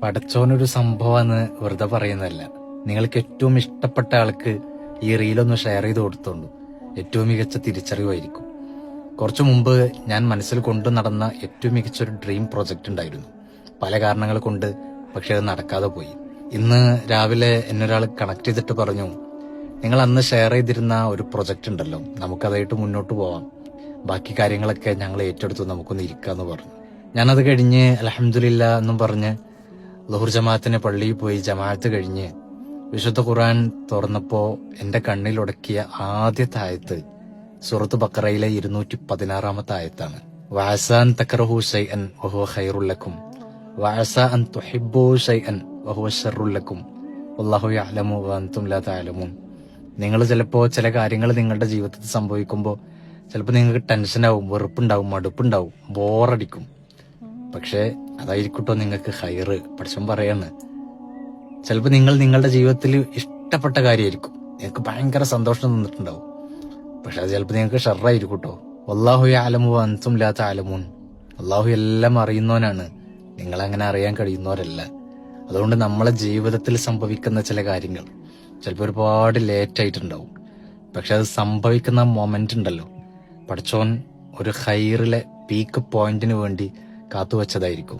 പടച്ചോനൊരു സംഭവമെന്ന് വെറുതെ പറയുന്നതല്ല. നിങ്ങൾക്ക് ഏറ്റവും ഇഷ്ടപ്പെട്ട ആൾക്ക് ഈ റീലൊന്ന് ഷെയർ ചെയ്ത് കൊടുത്തോളൂ. ഏറ്റവും മികച്ച തിരിച്ചറിവായിരിക്കും. കുറച്ചു മുമ്പ് ഞാൻ മനസ്സിൽ കൊണ്ടു നടന്ന ഏറ്റവും മികച്ചൊരു ഡ്രീം പ്രൊജക്റ്റ് ഉണ്ടായിരുന്നു. പല കാരണങ്ങൾ കൊണ്ട് പക്ഷെ അത് നടക്കാതെ പോയി. ഇന്ന് രാവിലെ എന്നൊരാൾ കണക്ട് ചെയ്തിട്ട് പറഞ്ഞു, നിങ്ങൾ അന്ന് ഷെയർ ചെയ്തിരുന്ന ഒരു പ്രൊജക്റ്റ് ഉണ്ടല്ലോ, നമുക്കതായിട്ട് മുന്നോട്ട് പോവാം, ബാക്കി കാര്യങ്ങളൊക്കെ ഞങ്ങൾ ഏറ്റെടുത്തു, നമുക്കൊന്ന് ഇരിക്കാന്ന് പറഞ്ഞു. ഞാനത് കഴിഞ്ഞ് അൽഹംദുലില്ലാ എന്നും പറഞ്ഞ് ളുഹുർ ജമാഅത്തിന് പള്ളിയിൽ പോയി ജമാഅത്ത് കഴിഞ്ഞ് വിശുദ്ധ ഖുർആൻ തുറന്നപ്പോ എന്റെ കണ്ണിലുടക്കിയ ആദ്യത്തെ ആയത്ത് സൂറത്ത് ബഖറയിലെ 216 ആയത്താണ്. വഅസാൻ തക്റഹു ശൈഅൻ വഹുവ ഖൈറുൽ ലക്കും വഅസാ അൻ തുഹിബ്ബു ശൈഅൻ വഹുവ ശർറുൽ ലക്കും വല്ലാഹു യഅലമു വഅൻതും ലാ തഅലമൂൻ. നിങ്ങൾ ചിലപ്പോ ചില കാര്യങ്ങൾ നിങ്ങളുടെ ജീവിതത്തിൽ സംഭവിക്കുമ്പോൾ ചിലപ്പോൾ നിങ്ങൾക്ക് ടെൻഷനാവും, വെറുപ്പുണ്ടാവും, മടുപ്പുണ്ടാവും, ബോറടിക്കും. പക്ഷെ അതായിരിക്കട്ടോ നിങ്ങൾക്ക് ഹൈറ്. പഠിച്ചവൻ പറയാണ്, ചിലപ്പോൾ നിങ്ങൾ നിങ്ങളുടെ ജീവിതത്തിൽ ഇഷ്ടപ്പെട്ട കാര്യമായിരിക്കും, നിങ്ങൾക്ക് ഭയങ്കര സന്തോഷം തന്നിട്ടുണ്ടാവും. പക്ഷെ അത് ചിലപ്പോൾ നിങ്ങൾക്ക് ഷർറായിരിക്കും കേട്ടോ. വല്ലാഹു യഅലമു വഅൻതും ലാ തഅലമൂൻ. അള്ളാഹു എല്ലാം അറിയുന്നവനാണ്, നിങ്ങൾ അങ്ങനെ അറിയാൻ കഴിയുന്നവരല്ല. അതുകൊണ്ട് നമ്മളെ ജീവിതത്തിൽ സംഭവിക്കുന്ന ചില കാര്യങ്ങൾ ചിലപ്പോൾ ഒരുപാട് ലേറ്റ് ആയിട്ടുണ്ടാവും. പക്ഷെ അത് സംഭവിക്കുന്ന മൊമെന്റ് ഉണ്ടല്ലോ, പഠിച്ചോൻ ഒരു ഹൈറിലെ പീക്ക് പോയിന്റിന് വേണ്ടി കാത്തുവച്ചതായിരിക്കും.